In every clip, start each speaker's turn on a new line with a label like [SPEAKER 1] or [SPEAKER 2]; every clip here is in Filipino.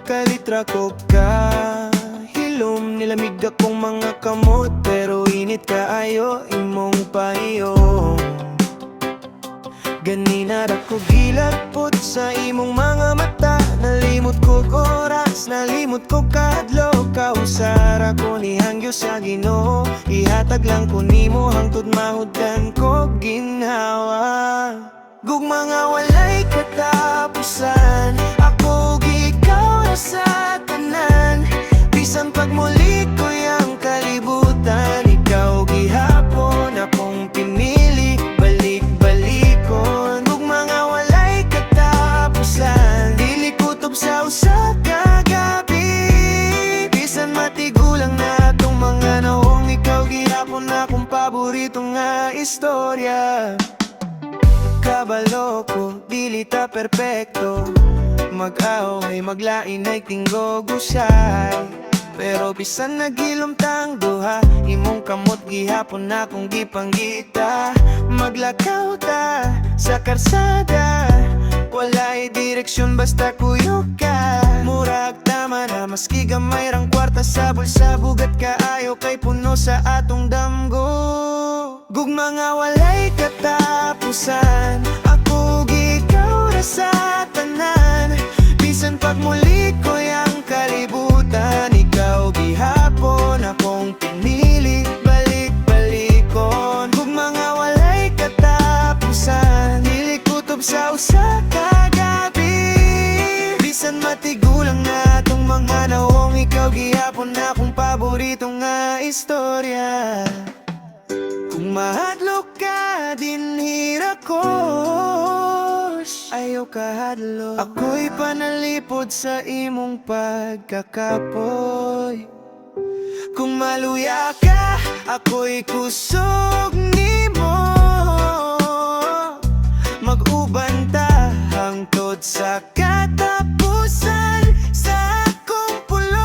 [SPEAKER 1] kalitra ko ka hilom, nilamig akong mga kamot, pero init kaayo imong pahiyom. Ganina ra ko gilapot sa imong mga mata, nalimot ko oras, nalimot ko kadlo. Kausara ko ni hangyo sa Ginoo, ihatag lang ko nimo hangtod mahuddan ko ginhawa. Gugma nga walay katapusan, ako ikaw na sa tanan. Bisan pagmuli ko yang kalibutan, ikaw gihapon akong pinili, balik-balikon. Gugma nga walay katapusan, dili kutob sa usa ka gabi. Bisan matigulang na atong mga naong, ikaw gihapon akong paborito nga istorya. Kabalo ko, dili ta perpekto, mag-away, maglain ay tinggog usay. Pero bisan nagilom tang duha, imong kamot gihapon akong gipanggita. Maglakaw ta sa karsada, walay direksyon basta kuyog ka. Murag tama na maski gamay rang kwarta sa bulsa, bugat kaayo kay puno sa atong damgo. Gugma nga walay katapusan, ako ikaw ra sa tanan. Bisan pagmuli ko yang kalibutan, ikaw gihapon akong pinili, balik-balikon. Gugma nga walay katapusan, dili kutob sa usa ka gabi. Bisan matigulang na atong mga naong, ikaw gihapon akong paborito nga istorya. Kung mahadlok ka dinhi ra ko, ayaw kahadlok. Ako'y panalipod sa imong pagkakapoy. Kung maluya ka, ako'y kusog nimo. Mag-uban ta hangtod sa katapusan sa akong pulong.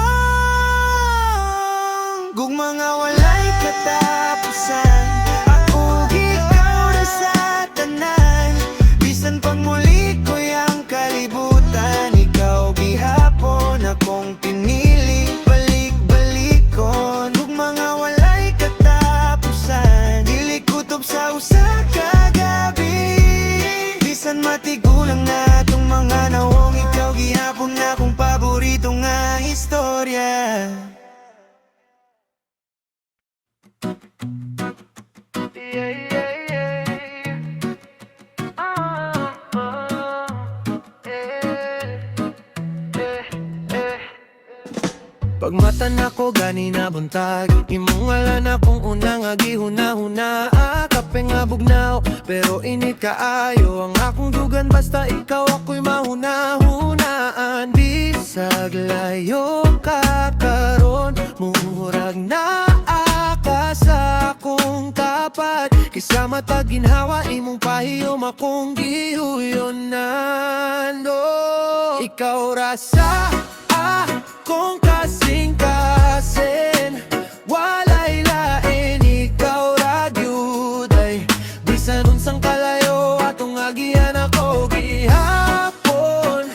[SPEAKER 1] Gugma nga walay katapusan, ako ikaw na sa tanan. Bisan pagmuli ko yang kalibutan, ikaw gihapon akong pinili, balik-balikon. Gugma nga walay katapusan, dili kutob sa usa ka gabi. Bisan matigulang na atong mga naong, ikaw gihapon akong paborito nga istorya. Pagmata na ko gani na buntag, imong ngalan akong unang agihuna-huna. Kape nga bugnaw, pero init kaayo ang akong dugan, basta ikaw ako'y mahuna-hunaan. Bisag layo ka karon, murag na sa akong tapat. Kisa matag ginhawa, imong pahiyom akong gihuyonan. Oh, ikaw rasa akong kasing-kasin, walay lain, ikaw ra gyud ay. Bisan unsang kalayo atong agihan, ako gihapon,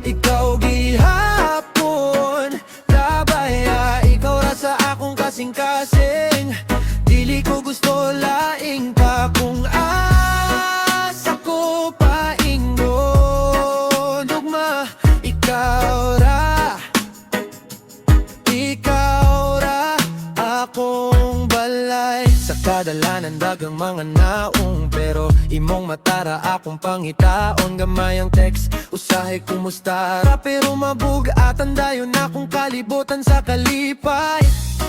[SPEAKER 1] ikaw gihapon. Tabaya, ikaw ra sa akong kasing-kasing, dili ko gusto laing pa kung asa ko paingon. Dugma, ikaw ra akong balay. Sa kadalanan dagang mga naong, pero imong matara akong pangitaon. Gamay ang text, usahay kumusta ra, pero mabugatan dayon akong kalibutan sa kalipay.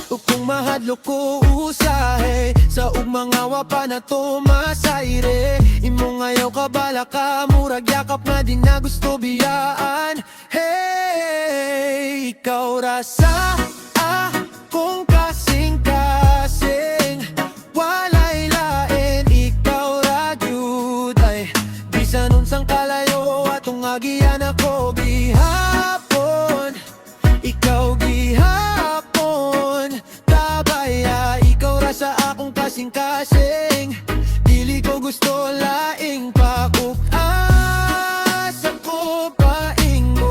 [SPEAKER 1] O kung mahadlok ko usahay, sa ugmang awa pa na to masaire. Imong ayaw ka bala ka, murag yakap na di na gusto biyaan. Hey, ikaw rasa akong kasing-kasing, walay lain, ikaw ra gyud ay. Bisan unsang kalayo atong agihan, ako gihapon, ikaw gihapon. Tabaya, ikaw ra sa akong kasing-kasing, dili ko gusto laing pa kung asa ko paingon.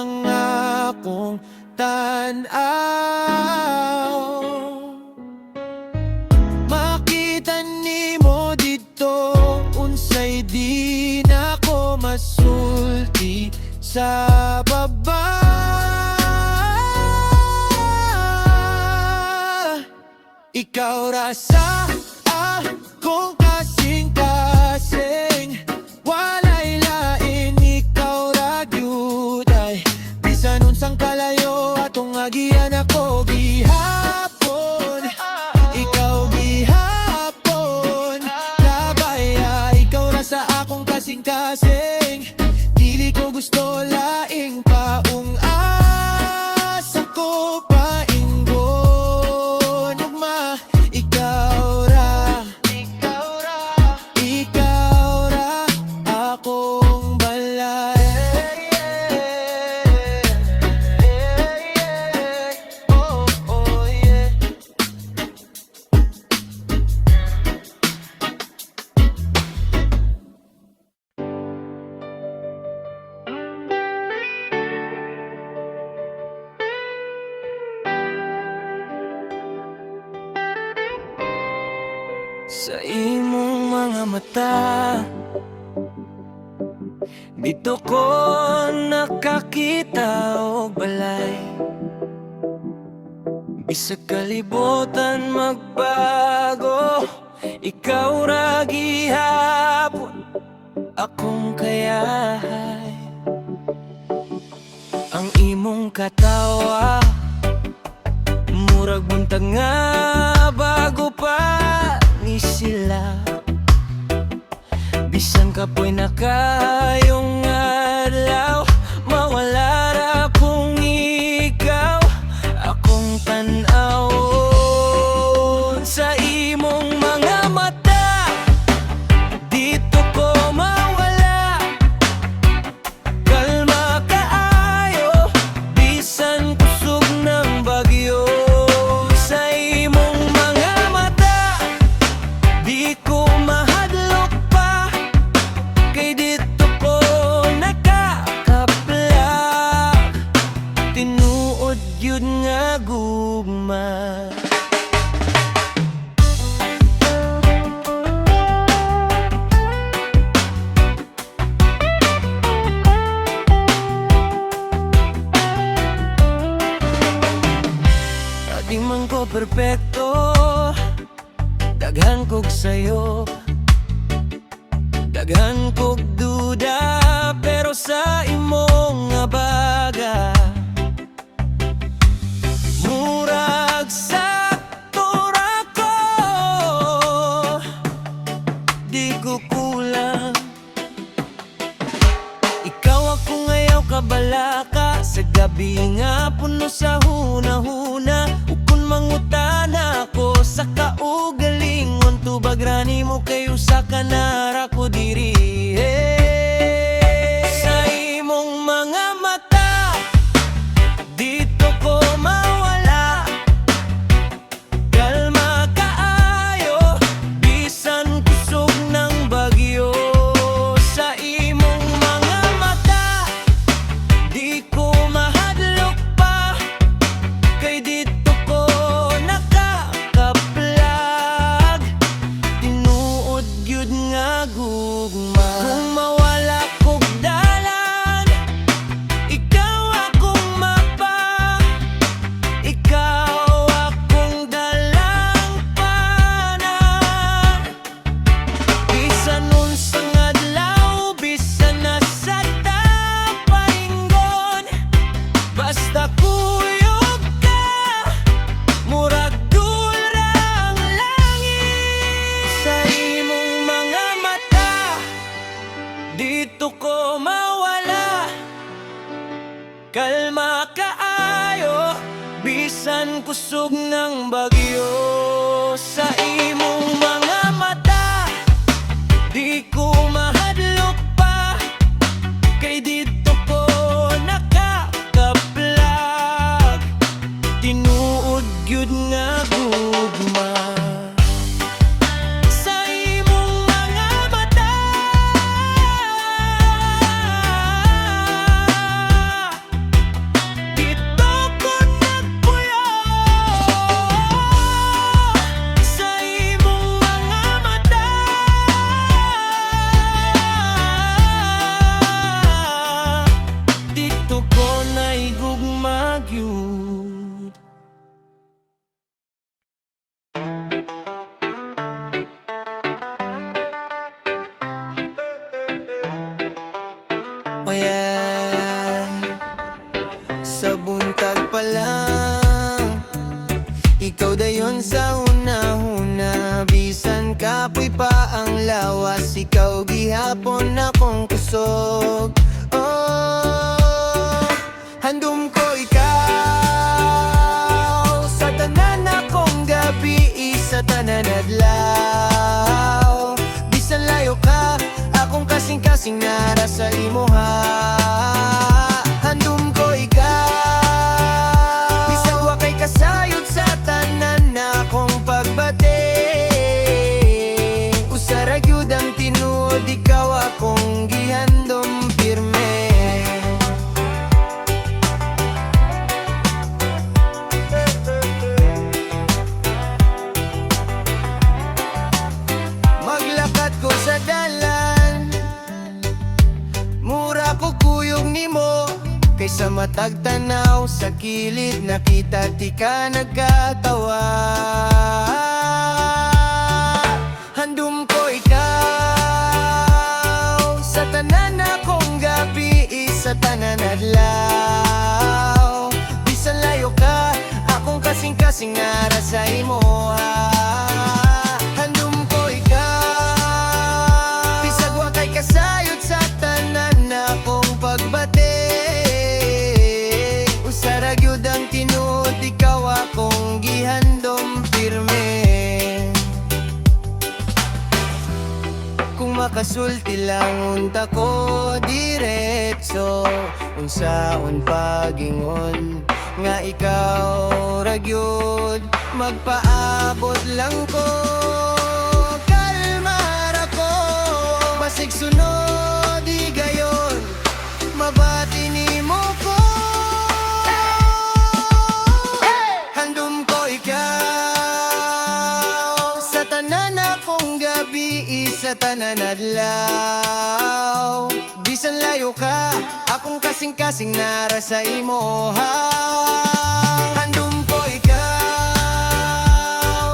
[SPEAKER 1] ang akong tanaw. Makita nimo dito unsay di nako masulti sa baba. Ikaw ra sa akong kasing-kasing, walay lain, ikaw ra gyud ay bisan unsang kalayo atong agian ako gihapon. Ikaw gihapon kabaya, ikaw ra sa akong kasing-kasing, dili ko gusto laing paung asa ko painggon ugma. Ikaw ra akong balay. Oh, oh, yeah. Sa imong mga mata, dito ko nakakita og balay. Bisag kalibutan magbago, ikaw ra gihapon akong kayahay. Ang imong katawa murag buntag nga bago pa ni sila. Bisan kapoy na kayong adlaw, mawala ra kung ikaw akong tan-awon. Sa imong mga mata, dito ko mawala. Kalma kaayo, bisan kusog ng bagyo. Sa imong mga mata, di ko mahadlok pa, kay dito ko nakakapla. Tinuod yun nga gugma. Di man ko perpekto, daghan kog sayo, daghan kog duda, pero sa imong nga baga murag sakto ra ko, di ko kulang. Ikaw akong ayaw kabalaka, sa gabi nga puno sa hunahuna. Ukon mangutana ko sa kaugalingon, tubag rani mo kayo sa kanara ko diri. Sa imong mga mata, dito ko mawala. Kalma kaayo, bisan kusog ng bagyo. Sa imong mga mata, di ko mahadlok pa, kay dito ko nakakaplag. Tinuod gyud nga gugma. Kung mawala kog dalan, ikaw akong mapa, ikaw akong dalang pana. Bisan unsang adlaw, bisan nasa tapainggon, basta kuyog ka, murag dulang langit. Sa imong mga mata, dito ko mawala. Kalma kaayo, bisan kusog ng bagyo. Sa imong mga mata, di ko mahadlok pa, kay dito ko nakakaplag. Tinuod gyud nga gugma. Sa imong mga mata, sa buntag pa lang. Ikaw dayon sa una-una, bisan kapoy pa ang lawas. Ikaw gihapon akong kusog. Oh, handom ko ikaw sa tanan akong gabi, sa tanan adlaw. Bisan layo ka, akong kasing-kasing nara sa imoha. Handom ko ikaw, bisag wa kay kasayod sa tanan na akong pagbati. Usara gyud ang tinuod, ikaw akong gihandom pirme. Maglakad ko sa dalan, mura ko kuyog nimo. Kaysa matag tanaw sa kilid, nakita ti ka nagkatawa. Handom ko ikaw sa tanan akong gabi, sa tanan adlaw. Bisan layo ka, akong kasing-kasing nara sa imoha. Handom ko ikaw, bisag wa kay kasayod sa tanan na akong pagbati. Usara gyud ang tinuod, ikaw akong gihandom pirme. Kung makasulti lang unta ko diretso, unsaon pagingon nga ikaw ra gyud. Magpaabot lang ko, kalma ra ko. Basig sunod di gayon, mabati nimo ko. Handom ko ikaw sa tanan akong gabi, sa tanan adlaw. Bisan layo ka, akong kasing-kasing nara sa imoha. Handom ko ikaw,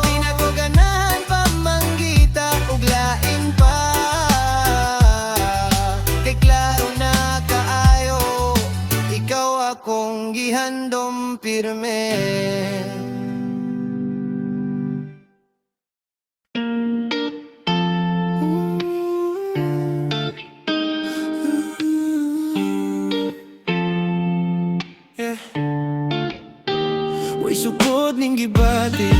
[SPEAKER 1] di na ko ganahan pa manggita ug lain pa. Kay klaro na kaayo, ikaw akong gihandom pirme. Way sukod ning gibati,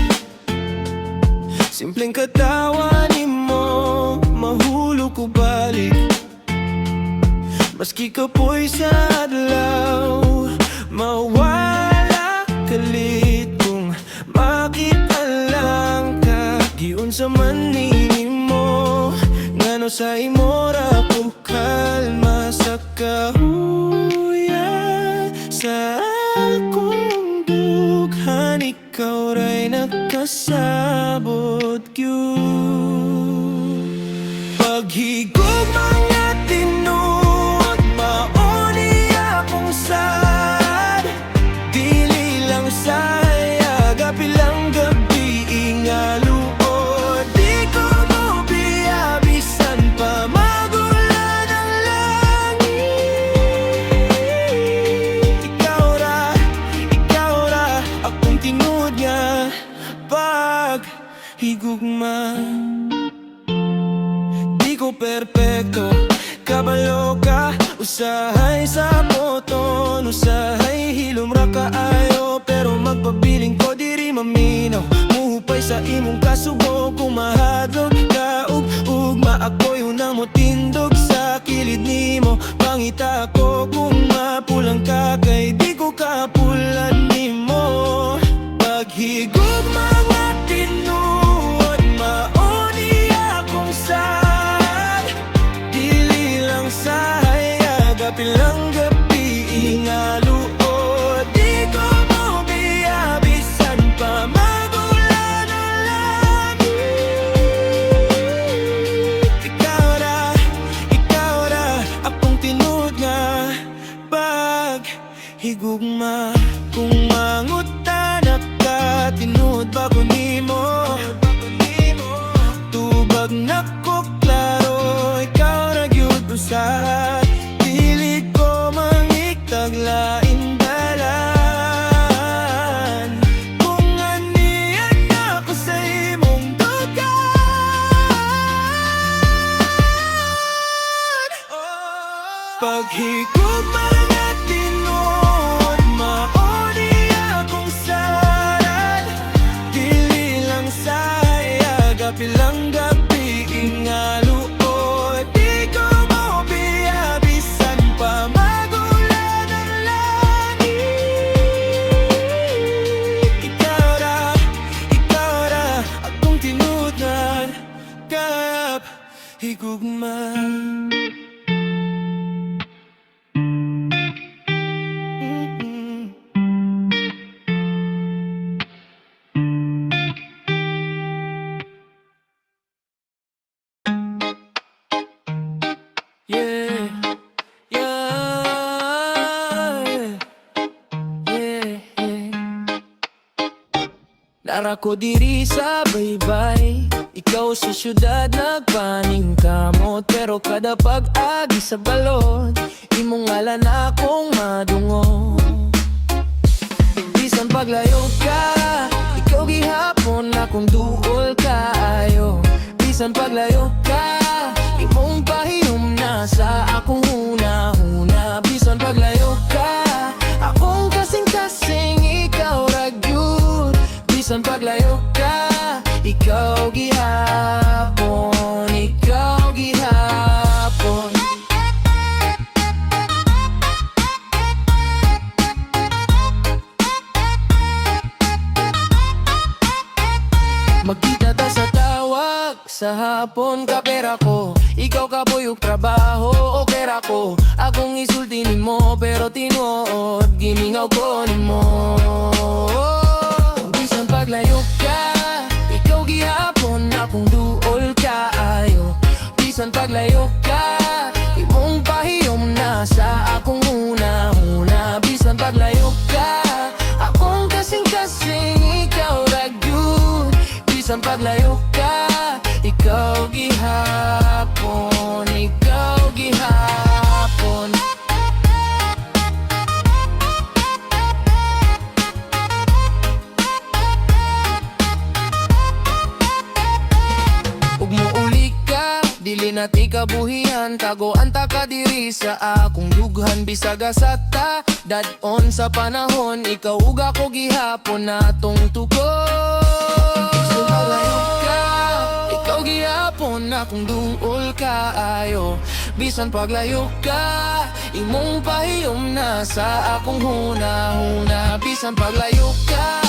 [SPEAKER 1] simpleng katawa nimo, mahulo ko balik. Maski kapoy sa adlaw, mawala kalit kung makita lang ka. Giunsa man nimo, ngano sa imo ra ko kalma sa kahuya. Sa akong dughan, ikaw ra'y nakasabot yun. Paghigog mga tinuod, mauni akong sad. Dili lang sayag, apilang gabi ingaluod. Di ko mo biyabisan pa magulan ang langit. Ikaw ra akong tinuod nga paghigugma. Di ko perpekto, kabalo ka, usahay sa boton, usahay hilom ra kaayo. Pero magpabiling ko diri maminaw, muhupay sa imong kasubo. Kung mahadlok ka ugma, ako'y unang motindog sa kilid nimo. Pangita ko kung mapulang ka, kay di ko kapulan nimo. Paghigog mga tinuod, mauni akong sad. Dili lang sayag, apilang gabi ingaluod. Di ko mo biyabisan pa magulan ang langit. Ikaw ra akong tinuod nga paghigugma. Kung mangutan ka, tinuod ba ko nimo? Tubag na ko klaro, ikaw ra gyud usad. Dili ko mangitag lain dala. gugma. Yeah, yeah, yeah, yeah. Narako diri sa baybay, ikaw sa syudad nagpaning kamot. Pero kada pag-agi sa balon, imong ngalan akong madungo. Bisan paglayo ka, ikaw gihapon akong duol kaayo. Bisan paglayo ka, imong pahiyom na sa akong huna-huna. Bisan paglayo ka, akong kasing-kasing ikaw ragyud. Bisan paglayo ka, ikaw gihapon, ikaw gihapon. Magkita ta sa tawag, sa hapon ka pera ko. Ikaw ka buyog trabaho, o kera ko. Akong isulti ni mo, pero tinuod, gimingaw ko ni mo. Bisan paglayo ka, ikaw gihapon, akong duol kaayo. Bisan paglayo ka, imong pahiyom na sa akong una-una. Bisan paglayo ka, akong kasing-kasing ikaw ragyud. Bisan paglayo ka, ikaw gihapon, ikaw gihapon. Ug muuli ka, dili na ti kabuhian. Tagoan ta ka diri sa akong dughan. Bisag asata, dad-on sa panahon. Ikaw ug ako gihapon natong tugon. Ikaw gihapon akong duol kaayo. Bisan paglayo ka, imong pahiyom na sa akong huna-huna. Bisan paglayo ka,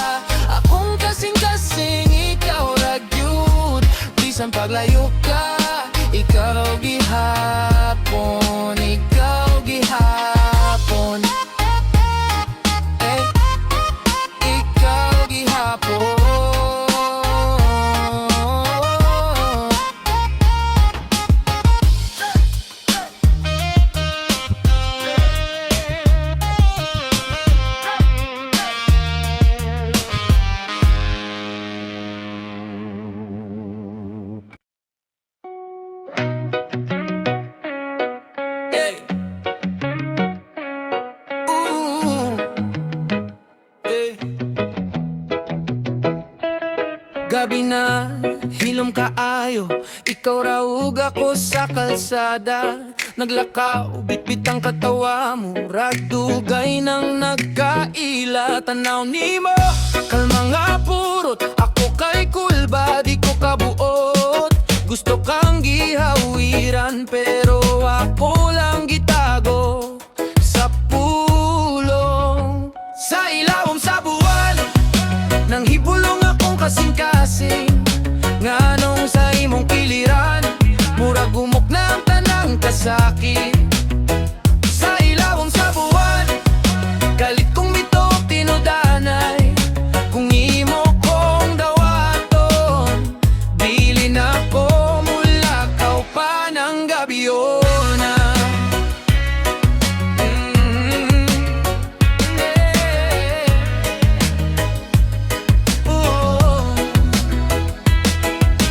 [SPEAKER 1] akong kasing-kasing ikaw ragyud. Bisan paglayo ka, ikaw gihapon, ikaw gihapon. Ikaw gihapon. Gabi na, hilom kaayo, ikaw raug ako sa kalsada. Naglakaw, bitbit ang katawa mo, ragdugay nang nagkaila. Tanaw ni mo, kalma nga purot, ako kay kulba, di ko kabuot. Gusto kang gihawiran, pero ako lang gitago sa pulong. Sa ilawom sa buwan, nang hibulong akong kasing-kasing. Nganong sa imong kiliran, mura gumok na ang tanang kasakit. Sa ilawom sa buwan, galit kong mitok tinudanay. Kung imo kong dawaton, dili na ko mulakaw pa ng gabiona.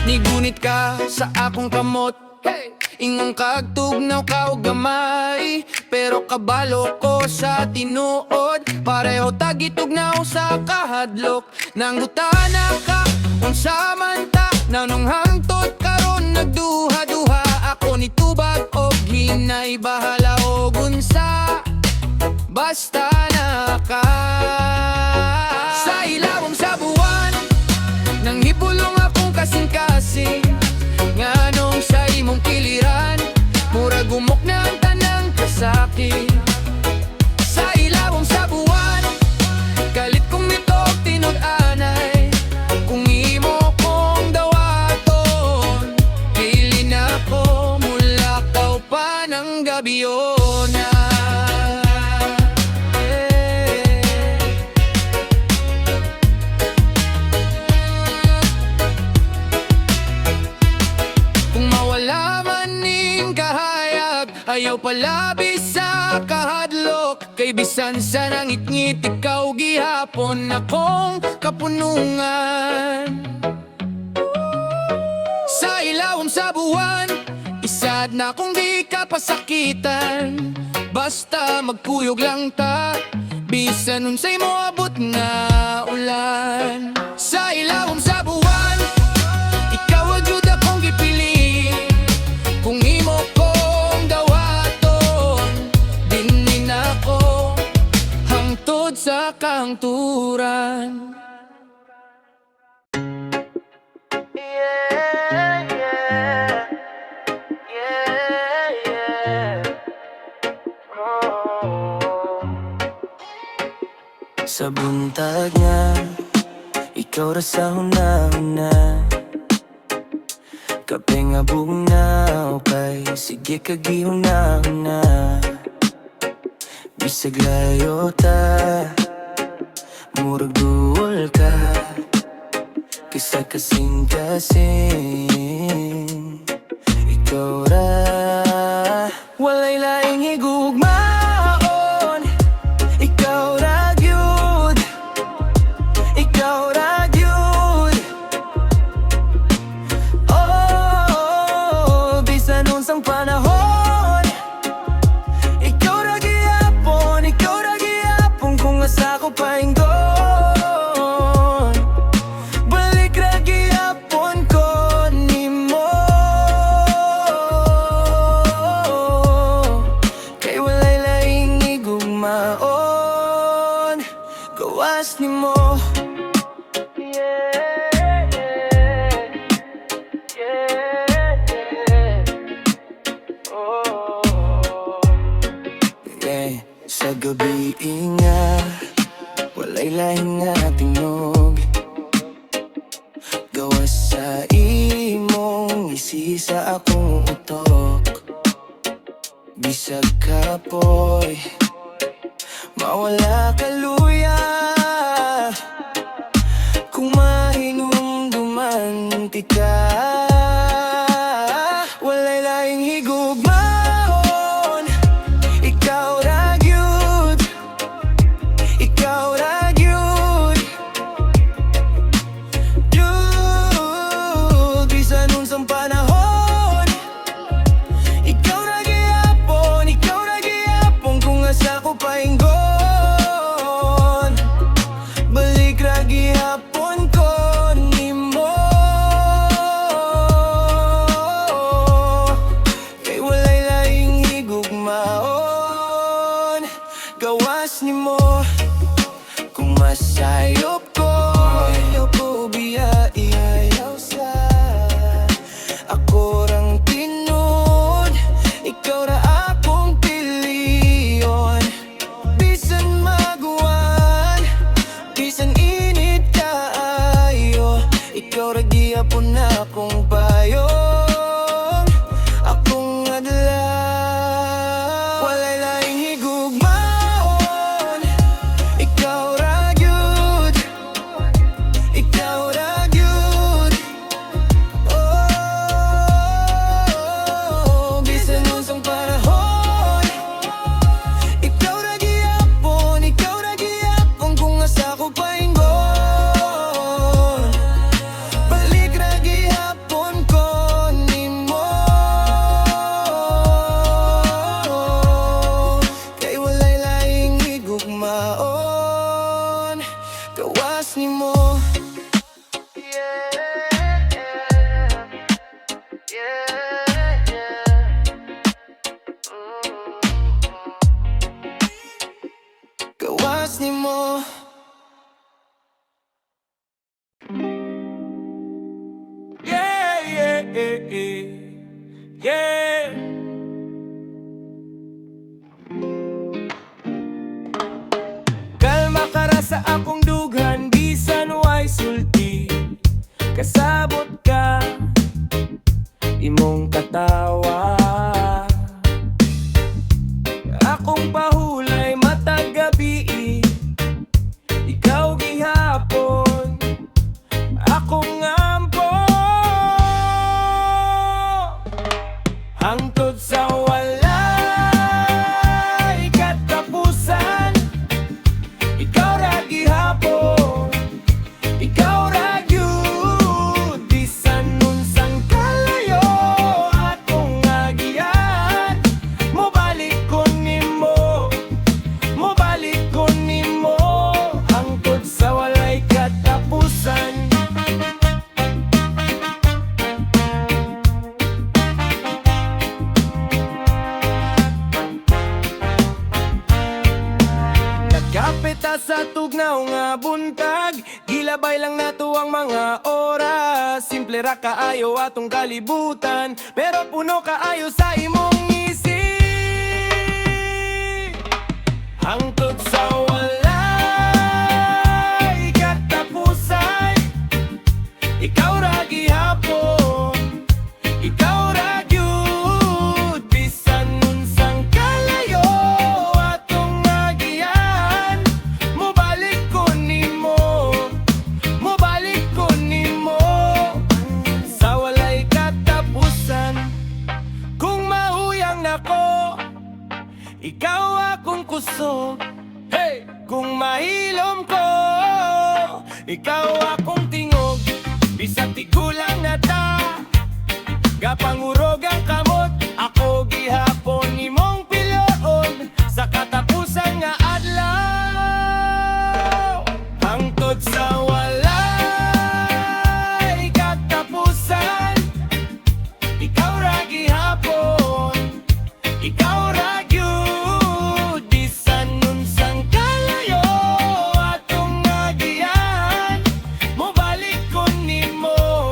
[SPEAKER 1] Nigunit ka sa akong kamot, hey! Ingong kagtugnaw ka o gamay, pero kabalo ko sa tinuod. Pareho tagitugnaw sa kahadlok. Nanggutana ka, unsa man ta, nanong hangtod karon nagduha-duha. Ako nitubag og hinay, bahala og unsa, basta na ka. Sa ilawom sa buwan, nang hibulong akong kasing-kasing. Nganong sa imong kiliran, mura gumok na ang tanang kasakit. Sa ilawom sa buwan, galit kong mitok tinud-anay. Kung imo kong dawaton, dili na ko Ikaw palabi sa kahadlok, kay bisan sa nangit-ngit, ikaw gihapon akong kapunungan. Sa ilawom sa buwan, isad na kung di ka pasakitan. Basta magkuyog lang ta, bisan unsay mo abot na ulan. Sa ilawom sa buwan, ikaw agyud akong gipili. Kung imo kong dawaton, dinhin ako hangtod sa kahangturan.
[SPEAKER 2] Sa buntag nga, ikaw ra sa huna-huna. Kape nga bugnaw kay sige kagihuna-huna. Bisag layo ta, murag duol ka, kisa kasing-kasing. Ikaw ra, walay laing higugmaon. Ikaw ra gyud, ikaw ra gyud. Oh, bisan unsang panahon, ikaw ra gihapon, ikaw ra gihapon. Kung asa ko painggon, balik ra gihapon ko nimo. Kay walay laing higugmaon, gawas nimo. Sa gabi nga, walay laing nga tingog. Gawas sa imong isisa akong utok. Bisag kapoy, mawala kaluya. Kung mahinumduman ti ka, walay laing higugmaon. Ikaw ra gyud, ikaw ra gyud. Gyud, bisan unsang panahon, ikaw ra gihapon, ikaw ra gihapon. Kung asa ko painggon, balik ra gihapon ko nimo. Kay walay laing higugmaon, gawas nimo. Kung masayop ko, ayaw ko biya iyayaw sa ako rang tinud. Ikaw ra akong piliyon. Bisan maguwan, bisan init kaayo, ikaw ra gihapon akong payong, akong adlaw. Walay laing higugmaon, ikaw ra gyud, ikaw ra gyud. Oh, bisan unsang panahon, ikaw ra gihapon, ikaw ra gihapon. Kung asa ko painggon, balik ra gihapon ko nimo. Kay walay laing higugmaon, gawas nimo. Gawas nimo.
[SPEAKER 1] Yeah, yeah, yeah, yeah. Kalma ka ra sa akong dughan, bisan way sulti. Kasabot ka, imong katawa. Akong pahulay matag gabi, ikaw gihapon, akong ampo. Hangtod sa wala,
[SPEAKER 2] sa tugnaw nga buntag, gilabay lang nato ang mga oras. Simple ra kaayo atong kalibutan, pero puno kaayo sa imong isip. Hangtod sa walay katapusan, ikaw ra gihapon, ikaw ra gyud. Bisan unsang kalayo atong agian, mobalik ko nimo, mobalik ko nimo. Sa walay katapusan, kung mahuyang nako, ikaw akong kusog. Hey! Kung mahilom ko, ikaw akong tingog. Bisag tigulang na ta, gapangurog ang kamot, ako gihapon imong piloon. Sa katapusan nga adlaw, hangtod sa walay katapusan, ikaw ra gihapon, ikaw ra gyud. Bisan unsang kalayo atong agian, mobalik ko nimo,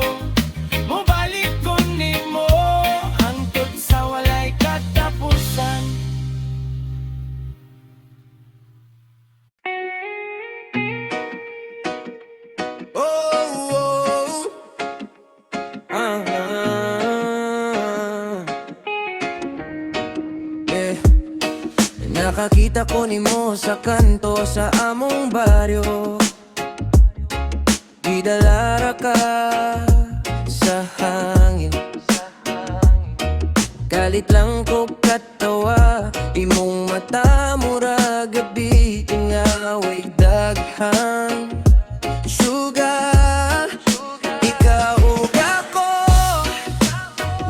[SPEAKER 2] mobalik ko nimo. Hangtod sa walay katapusan. Oh, ah, yeah. Nakakita ko nimo sa kanto sa among baryo, gidalara ka sa hangin. Galit lang ko katawa, imong mata mura gabi ingaway daghang sugar. Ikaw ug ako,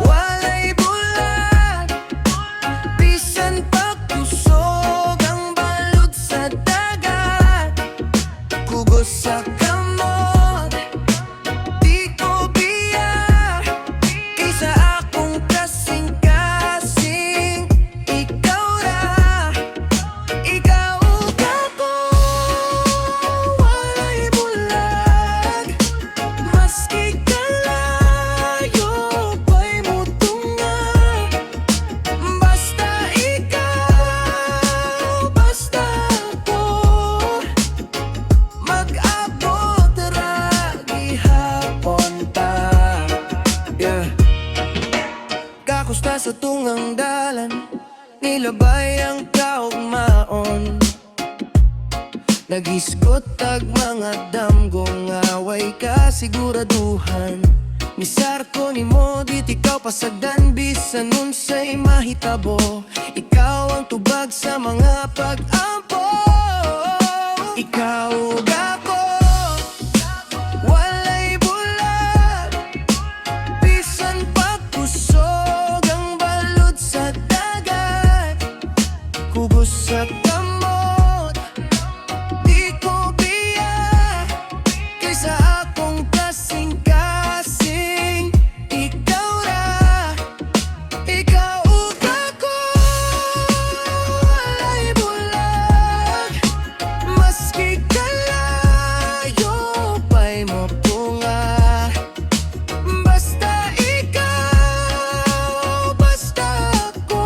[SPEAKER 2] walay bulag. Bisan pagkusog ang balod sa dagat, kugos sa kamot, di ko biya. Kaysa akong kasing-kasing, ikaw ra, ikaw ug ako, walay bulag. Maski kalayo pa'y mutunga, basta ikaw, basta ako, mag-abot ra gihapon ta. Yeah. Kakusta sa tungang dalan, nilabay ang kaugmaon. Nagiskot tag mga damgong away kasiguraduhan. Misar ko nimo dit ikaw pasagdan, bisan unsay mahitabo. Ikaw ang tubag sa mga pag-ampo. Ikaw ug ako, walay bulag. Bisan pagkusog ang balod sa dagat, kugos sa kamot, di ko biya. Kaysa akong kasing-kasing, ikaw ra, ikaw ug ako, walay bulag. Maski kalayo pa'y mapunga, basta ikaw, basta ako,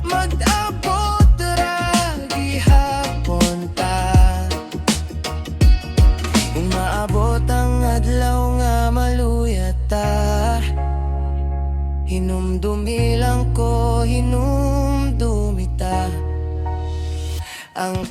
[SPEAKER 2] mag-abot ra gihapon ta. Kung maabot ang adlaw nga maluyat ta, hinumdumi lang ko, hinumdumi ta. Ang